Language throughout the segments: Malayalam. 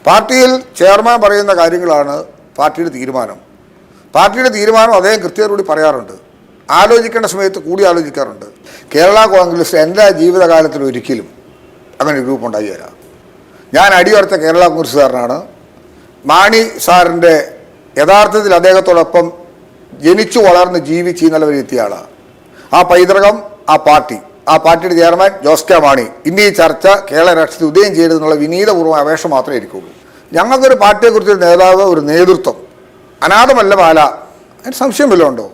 പാർട്ടിയിൽ ചെയർമാൻ പറയുന്ന കാര്യങ്ങളാണ് പാർട്ടിയുടെ തീരുമാനം. പാർട്ടിയുടെ തീരുമാനം അദ്ദേഹം കൃത്യതയോടുകൂടി പറയാറുണ്ട്. ആലോചിക്കേണ്ട സമയത്ത് കൂടി ആലോചിക്കാറുണ്ട്. കേരള കോൺഗ്രസ് എൻ്റെ ജീവിതകാലത്തിൽ ഒരിക്കലും അങ്ങനെ ഗ്രൂപ്പ് ഉണ്ടായില്ല. ഞാൻ അടിയുറച്ച കേരള കോൺഗ്രസ്സുകാരനാണ്. മാണി സാറിൻ്റെ യഥാർത്ഥത്തിൽ അദ്ദേഹത്തോടൊപ്പം ജനിച്ചു വളർന്ന് ജീവിച്ച് ഇന്നലെ വരെ എത്തിയ ആളാണ്. ആ പൈതൃകം, ആ പാർട്ടിയുടെ ചെയർമാൻ ജോസ് കെ മാണി ഇന്ന് ഈ ചർച്ച കേരള രാഷ്ട്രീയത്തിൽ ഉദയം ചെയ്യരുതെന്നുള്ള വിനീതപൂർവ്വം അപേക്ഷ മാത്രമേ ഇരിക്കുള്ളൂ. ഞങ്ങൾക്കൊരു പാർട്ടിയെക്കുറിച്ചൊരു നേതാവ്, ഒരു നേതൃത്വം അനാഥമല്ല പാല, അതിന് സംശയം വല്ലതും ഉണ്ടോ?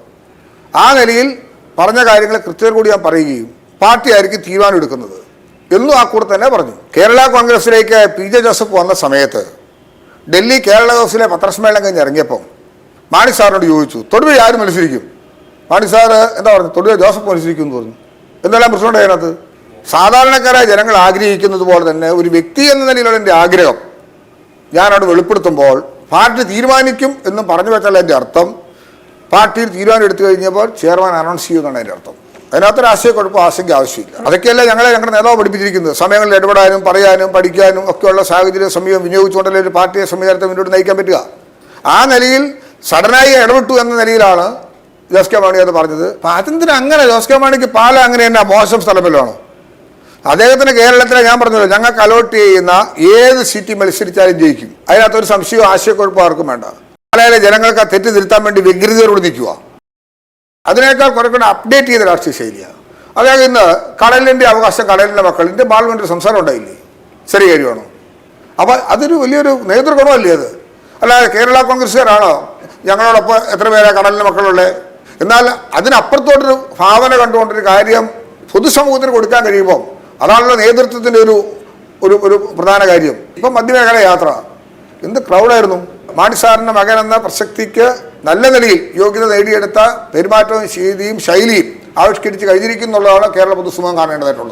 ആ നിലയിൽ പറഞ്ഞ കാര്യങ്ങൾ കൃത്യത കൂടി ഞാൻ പറയുകയും പാർട്ടിയായിരിക്കും തീരുമാനം എടുക്കുന്നത് എന്നും ആ കൂടെ തന്നെ പറഞ്ഞു. കേരള കോൺഗ്രസിലേക്ക് PJ ജോസഫ് വന്ന സമയത്ത് ഡൽഹി കേരള കോൺഗ്രസിലെ പത്രസമ്മേളനം കഴിഞ്ഞ് ഇറങ്ങിയപ്പം മാണി സാറിനോട് ചോദിച്ചു, തൊടുപുഴ ആര് മത്സരിക്കും? മാണി സാറ് എന്താ പറഞ്ഞു? തൊടുപുഴ ജോസഫ് മത്സരിക്കും എന്ന് പറഞ്ഞു. എന്തെല്ലാം പ്രശ്നമുണ്ട് അതിനകത്ത്? സാധാരണക്കാരായ ജനങ്ങൾ ആഗ്രഹിക്കുന്നത് പോലെ തന്നെ ഒരു വ്യക്തി എന്ന നിലയിലുള്ള എൻ്റെ ആഗ്രഹം ഞാനവിടെ വെളിപ്പെടുത്തുമ്പോൾ പാർട്ടി തീരുമാനിക്കും എന്നും പറഞ്ഞു വെച്ചാൽ എൻ്റെ അർത്ഥം പാർട്ടിയിൽ തീരുമാനം എടുത്തു കഴിഞ്ഞപ്പോൾ ചെയർമാൻ അനൗൺസ് ചെയ്യുമെന്നാണ് എൻ്റെ അർത്ഥം. അതിനകത്തൊരു ആശയക്കുഴപ്പം ആശങ്ക ആവശ്യമില്ല. അതൊക്കെയല്ല ഞങ്ങളുടെ നേതാവ് പഠിപ്പിച്ചിരിക്കുന്നത്. സമയങ്ങളിൽ ഇടപെടാനും പറയാനും പഠിക്കാനും ഒക്കെയുള്ള സാഹചര്യ സമയം വിനിയോഗിച്ചുകൊണ്ടല്ലേ ഒരു പാർട്ടിയെ സംവിധാനത്തെ മുന്നോട്ട് നയിക്കാൻ പറ്റുക. ആ നിലയിൽ സഡനായി ഇടപെട്ടു എന്ന നിലയിലാണ് ജോസ് കെ മാണി അത് പറഞ്ഞത്. അപ്പം അതെന്തിനാ അങ്ങനെ? ജോസ് കെ മാണിക്ക് പാല അങ്ങനെ തന്നെ മോശം സ്ഥലമല്ലാണോ? അദ്ദേഹത്തിന് കേരളത്തിലെ ഞാൻ പറഞ്ഞല്ലോ, ഞങ്ങൾക്ക് അലോട്ട് ചെയ്യുന്ന ഏത് സീറ്റ് മത്സരിച്ചാലും ജയിക്കും. അതിനകത്തൊരു സംശയവും ആശയക്കുഴപ്പം ആർക്കും വേണ്ട. പാലയിലെ ജനങ്ങൾക്ക് ആ തെറ്റ് തിരുത്താൻ വേണ്ടി വ്യഗ്രതയോട് നിൽക്കുക. അതിനേക്കാൾ കുറെ കൂടെ അപ്ഡേറ്റ് ചെയ്ത രാഷ്ട്രീയ ശൈലിയാണ്. അതായത് ഇന്ന് കടലിൻ്റെ അവകാശം കടലിൻ്റെ മക്കളിൻ്റെ പാർലമെൻറ്റിൽ സംസാരം ഉണ്ടായില്ലേ? ശരി കാര്യമാണോ? അപ്പോൾ അതൊരു വലിയൊരു നേതൃഗുണമല്ലേ അത്? അല്ലാതെ കേരള കോൺഗ്രസ്സുകാരാണോ ഞങ്ങളോടൊപ്പം എത്ര പേരാ കടലിൻ്റെ മക്കളുള്ളത്? എന്നാൽ അതിനപ്പുറത്തോട്ടൊരു ഭാവന കണ്ടുകൊണ്ടൊരു കാര്യം പൊതുസമൂഹത്തിന് കൊടുക്കാൻ കഴിയുമ്പോൾ അതാണല്ലോ നേതൃത്വത്തിൻ്റെ ഒരു പ്രധാന കാര്യം. ഇപ്പം മധ്യമേഖല യാത്ര എന്ത് ക്രൗഡായിരുന്നു. മാണി സാറിൻ്റെ മകൻ എന്ന പ്രസക്തിക്ക് നല്ല നിലയിൽ യോഗ്യത നേടിയെടുത്ത പെരുമാറ്റവും രീതിയും ശൈലിയും ആവിഷ്കരിച്ച് കഴിഞ്ഞിരിക്കുന്നുള്ളതാണ് കേരള പൊതുസമൂഹം കാണേണ്ടതായിട്ടുള്ളത്.